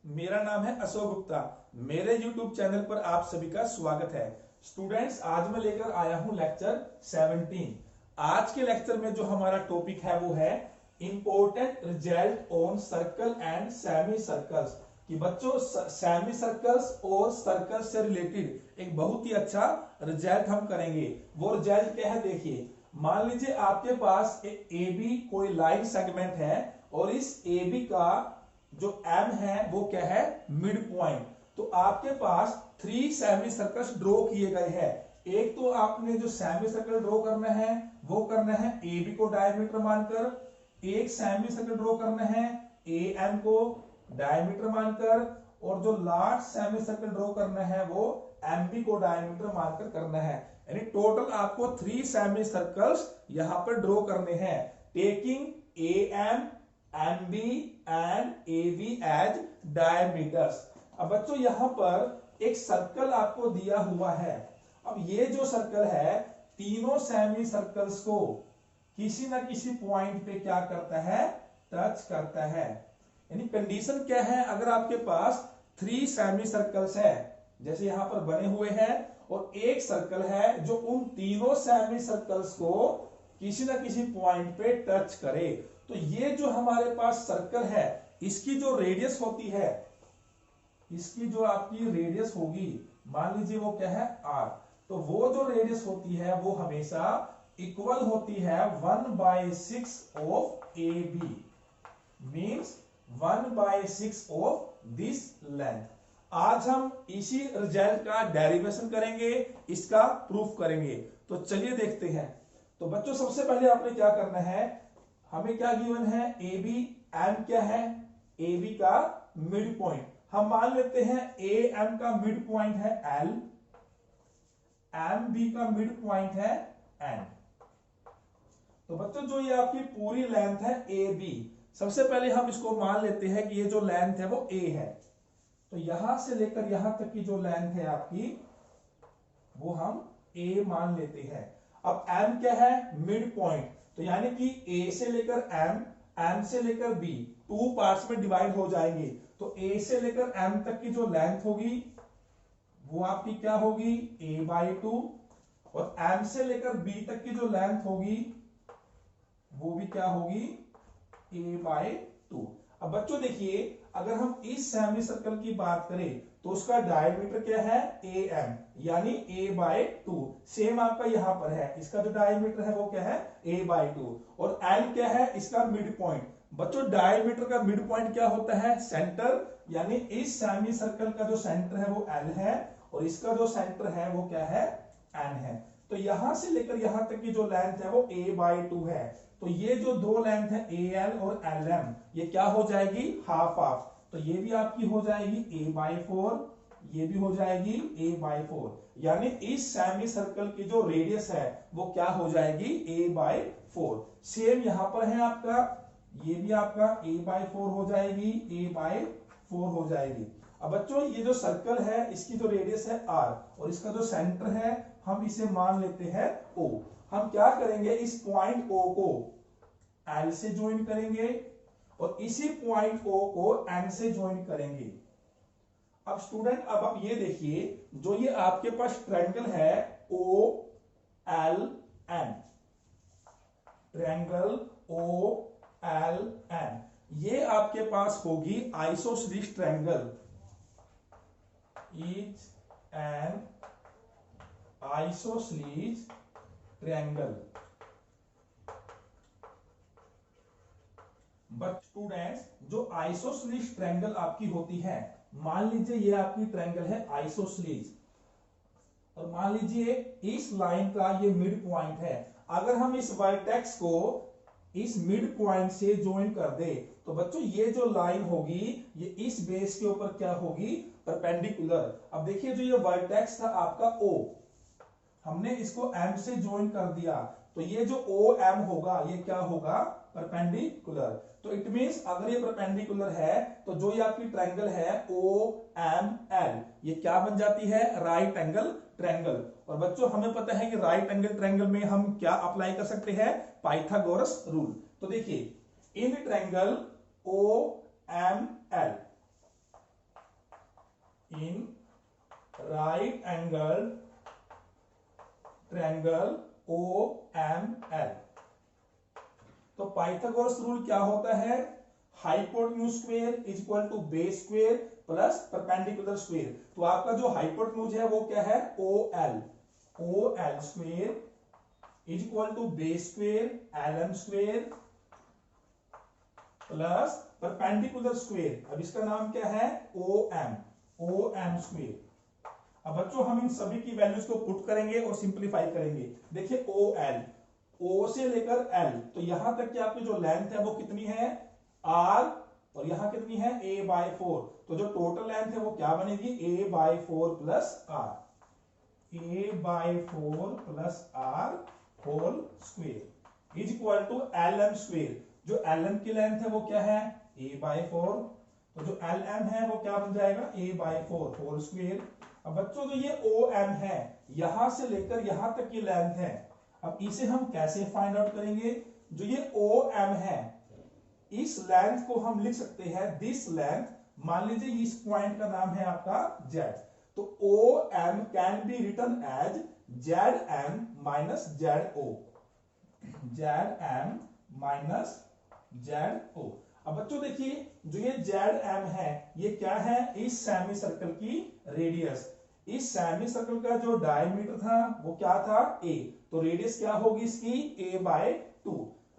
मेरा नाम है अशोक गुप्ता। मेरे YouTube चैनल पर आप सभी का स्वागत है। स्टूडेंट्स, आज मैं लेकर आया हूं लेक्चर 17। आज के लेक्चर में जो हमारा टॉपिक है वो है important result on circle and semi circles. कि बच्चों, सेमी सर्कल्स और सर्कल्स से रिलेटेड एक बहुत ही अच्छा रिजल्ट हम करेंगे। वो रिजल्ट क्या है, देखिए। मान लीजिए आपके पास एक AB कोई लाइन सेगमेंट है और इस AB का जो M है वो क्या है, मिड पॉइंट। तो आपके पास 3 सेमी सर्कल्स ड्रॉ किए गए हैं। एक तो आपने जो सेमी सर्कल ड्रॉ करना है वो करना है AB को डायमीटर मानकर, एक सेमी सर्कल ड्रॉ करना है AM को डायमीटर मानकर, और जो लास्ट सेमी सर्कल ड्रॉ करना है वो MB को डायमीटर मानकर करना है। यानी टोटल आपको 3 सेमी सर्कल्स यहां पर ड्रॉ करने हैं, taking AM, MB and AB as diameters. अब बच्चों यहां पर एक सर्कल आपको दिया हुआ है। अब ये जो सर्कल है तीनों सेमी सर्कल्स को किसी ना किसी पॉइंट पे क्या करता है, टच करता है। यानी कंडीशन क्या है, अगर आपके पास 3 सेमी सर्कल्स है जैसे यहां पर बने हुए हैं और एक सर्कल है जो उन तीनों सेमी सर्कल्स को किसी ना किसी पॉइंट पे टच करे, तो ये जो हमारे पास सर्कल है इसकी जो रेडियस होती है, इसकी जो आपकी रेडियस होगी, मान लीजिए वो क्या है R, तो वो जो रेडियस होती है वो हमेशा इक्वल होती है 1/6 of AB, means 1/6 of this length. आज हम इसी रिजल्ट का डेरिवेशन करेंगे, इसका प्रूफ करेंगे। तो चलिए देखते हैं। तो बच्चों सबसे पहले आपने क्या करना है, हमें क्या गिवन है, AB, M क्या है, AB का मिड पॉइंट। हम मान लेते हैं AM का मिड पॉइंट है L, MB का मिड पॉइंट है N। तो बच्चों जो ये आपकी पूरी लेंथ है AB, सबसे पहले हम इसको मान लेते हैं कि ये जो लेंथ है वो A है। तो यहां से लेकर यहां तक की जो लेंथ है आपकी वो हम A मान लेते हैं। अब M क्या है, मिड पॉइंट, तो यानी कि A से लेकर M, M से लेकर B 2 पार्ट्स में डिवाइड हो जाएंगे। तो A से लेकर M तक की जो लेंथ होगी वो आपकी क्या होगी, A/2, और M से लेकर B तक की जो लेंथ होगी वो भी क्या होगी, A/2। अब बच्चों देखिए, अगर हम इस सेमी सर्कल की बात करें तो उसका डायमीटर क्या है, AM, यानी A/2। सेम आपका यहां पर है, इसका जो डायमीटर है वो क्या है, A/2, और L क्या है, इसका मिड पॉइंट। बच्चों डायमीटर का मिड पॉइंट क्या होता है, सेंटर, यानी इस सेमी सर्कल का जो सेंटर है वो L है और इसका जो सेंटर है वो क्या है, N है। तो यहां से लेकर यहां तक की जो लेंथ है वो A/2 है। तो ये जो दो लेंथ है AL और LM, ये क्या हो जाएगी, हाफ हाफ। तो ये भी आपकी हो जाएगी A/4, ये भी हो जाएगी A/4, यानी इस सेमी सर्कल की जो रेडियस है वो क्या हो जाएगी, A/4। सेम यहां पर है आपका, ये भी आपका A/4 हो जाएगी, A/4 हो जाएगी। अब बच्चों ये जो सर्कल है इसकी जो रेडियस है R और इसका जो सेंटर है हम इसे मान लेते हैं O। हम क्या करेंगे, इस पॉइंट O को L से ज्वाइन करेंगे और इसी पॉइंट O को N से ज्वाइन करेंगे। अब स्टूडेंट, अब आप ये देखिए, जो ये आपके पास ट्रायंगल है OLN, ट्रायंगल OLN, ये आपके पास होगी isosceles triangle, is an isosceles triangle. But students, जो आइसोसेलेस ट्रायंगल आपकी होती है, मान लीजिए ये आपकी ट्रायंगल है आइसोसेलेस, और मान लीजिए इस लाइन का ये मिड पॉइंट है। अगर हम इस वर्टेक्स को इस मिड पॉइंट से ज्वाइन कर दे तो बच्चों ये जो लाइन होगी ये इस बेस के ऊपर क्या होगी, परपेंडिकुलर। अब देखिए जो ये वर्टेक्स था आपका O, हमने इसको M से ज्वाइन कर दिया, तो ये जो OM होगा ये क्या होगा, परपेंडिकुलर। तो इट मींस अगर ये परपेंडिकुलर है तो जो ये आपकी ट्रायंगल है OML, ये क्या बन जाती है, राइट एंगल ट्रायंगल। और बच्चों हमें पता है कि राइट एंगल ट्रायंगल में हम क्या अप्लाई कर सकते हैं, पाइथागोरस रूल। तो देखिए in triangle OML in right angle triangle OML। तो पाइथागोरस रूल क्या होता है? Hypotenuse square is equal to base square plus perpendicular square. तो आपका जो हाइपोटेन्यूज है वो क्या है? OL square is equal to base square LM square plus perpendicular square. अब इसका नाम क्या है? OM square. अब बच्चों हम इन सभी की वैल्यूज को पुट करेंगे और सिंप्लीफाई करेंगे। देखिए O से लेकर L, तो यहां तक की आपकी जो लेंथ है वो कितनी है? R, और यहां कितनी है? A/4। तो जो टोटल लेंथ है वो क्या बनेगी? A/4 plus R, A/4 plus R whole square is equal to LM square. जो LM की लेंथ है वो क्या है? A/4। तो जो LM है वो क्या बन जाएगा? A/4 whole square. अब बच्चों जो ये OM है यहां से लेकर यहां तक की लेंथ है। अब इसे हम कैसे फाइंड आउट करेंगे? जो ये OM है इस लेंथ को हम लिख सकते हैं दिस लेंथ। मान लीजिए इस पॉइंट का नाम है आपका Z, तो OM can be written as ZM minus ZO, ZM minus ZO। अब बच्चों देखिए जो ये ZM है ये क्या है? इस सेमी सर्कल की रेडियस। इस सेमी सर्कल का जो डायमीटर था वो क्या था? A। तो रेडियस क्या होगी इसकी? A/2।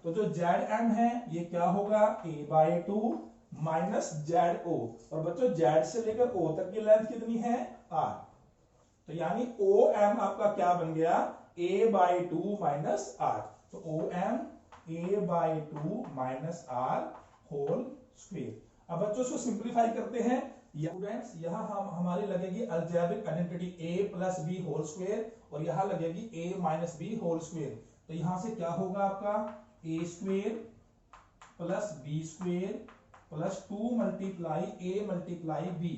तो जो ZM है ये क्या होगा? A/2 minus ZO। और बच्चों Z से लेकर O तक की लेंथ कितनी है? R। तो यानी OM आपका क्या बन गया? A/2 minus R। तो OM A/2 minus R whole square. अब बच्चों इसको सिंप्लीफाई करते हैं। स्टूडेंट्स यहां हम हमारी लगेगी algebraic identity A plus B whole square, और यहां लगेगी A minus B whole square. तो यहां से क्या होगा आपका? A square plus B square plus 2 multiply A multiply B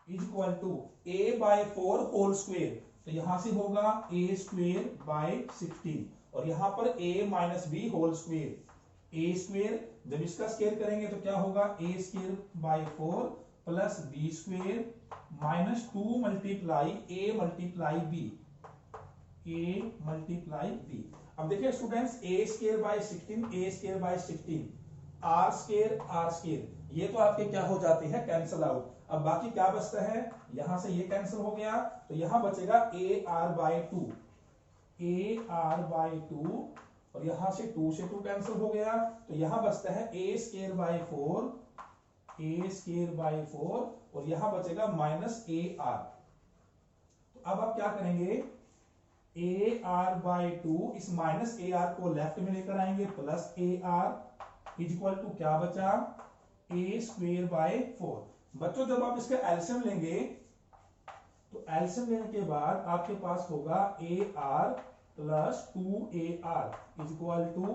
is equal to A/4 whole square. तो यहां से होगा A स्क्वायर बाय 16, और यहां पर A minus B whole square. A square जब इसका स्क्वायर करेंगे तो क्या होगा? A square by 4 plus B square minus 2 multiply A multiply B, A multiply B। अब देखिए students A square by 16, A square by 16, R square ये तो आपके क्या हो जाते हैं? Cancel out. अब बाकी क्या बचता है? यहां से ये कैंसिल हो गया, तो यहां बचेगा AR/2, AR/2, और यहां से 2 से 2 कैंसिल हो गया, तो यहां बचता है A square by 4, A square by 4, और यहां बचेगा माइनस AR। तो अब आप क्या करेंगे? AR/2 इस माइनस AR को लेफ्ट में लेकर आएंगे, plus AR is equal to क्या बचा? A square by 4। बच्चों जब आप इसका एलसीएम लेंगे तो एलसीएम लेने के बाद आपके पास होगा AR plus 2AR is equal to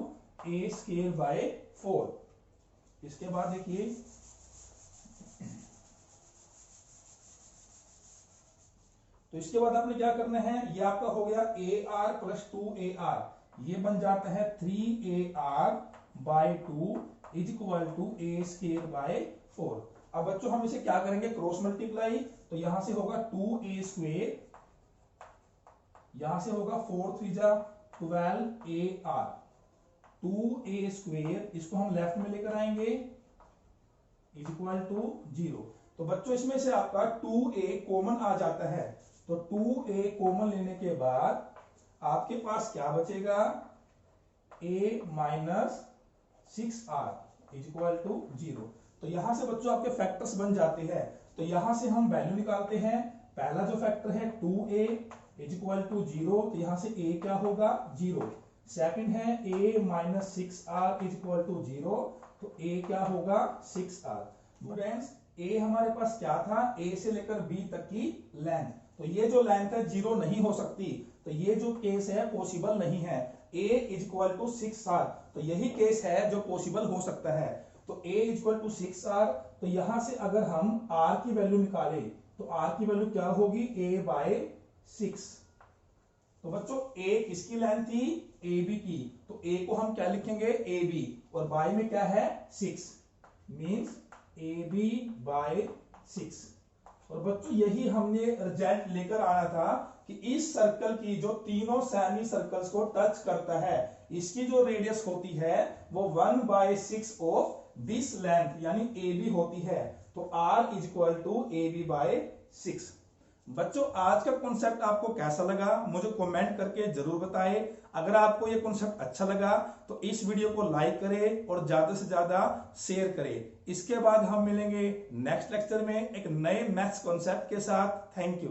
A square by 4। इसके बाद देखिए तो इसके बाद आपने क्या करना है? ये आपका हो गया AR प्लस 2AR, ये बन जाता है 3AR by 2 is equal to A square by 4। अब बच्चों हम इसे क्या करेंगे? Cross multiply. तो यहां से होगा 2A स्क्वायर, यहां से होगा 4 3 जा 12AR, 2A स्क्वायर इसको हम लेफ्ट में लेकर आएंगे इज इक्वल टू 0। तो बच्चों इसमें से आपका 2A कॉमन आ जाता है, तो 2A कॉमन लेने के बाद आपके पास क्या बचेगा? A minus 6R is equal to 0। तो यहां से बच्चों आपके फैक्टर्स बन जाते हैं। तो यहां से हम वैल्यू निकालते हैं। पहला जो फैक्टर है 2A इज इक्वल टू 0, तो यहां से A क्या होगा? 0। सेकंड है A minus 6R is equal to 0, तो A क्या होगा? 6R। स्टूडेंट्स A हमारे पास क्या था? A से लेकर B तक की लेंथ। तो ये जो लेंथ है 0 नहीं हो सकती, तो ये जो केस है पॉसिबल नहीं है। A is equal to 6R, तो यही केस है जो पॉसिबल हो सकता है। तो A is equal to 6R, तो यहां से अगर हम R की वैल्यू निकालें तो R की वैल्यू क्या होगी? A by 6। तो बच्चों A किसकी लेंथ थी? AB की, तो A को हम क्या लिखेंगे? AB, और बाय में क्या है? 6, मींस AB बाय 6। और बच्चों यही हमने रिजल्ट लेकर आना था कि इस सर्कल की जो तीनों सेमी सर्कल्स को टच करता है, इसकी जो रेडियस होती है वो 1/6 ऑफ दिस लेंथ यानी AB होती है। तो R = AB/6। बच्चों आज का कॉन्सेप्ट आपको कैसा लगा मुझे कमेंट करके जरूर बताएं। अगर आपको ये कॉन्सेप्ट अच्छा लगा तो इस वीडियो को लाइक करें और ज्यादा से ज्यादा शेयर करें। इसके बाद हम मिलेंगे नेक्स्ट लेक्चर में एक नए मैथ्स कॉन्सेप्ट के साथ। Thank you.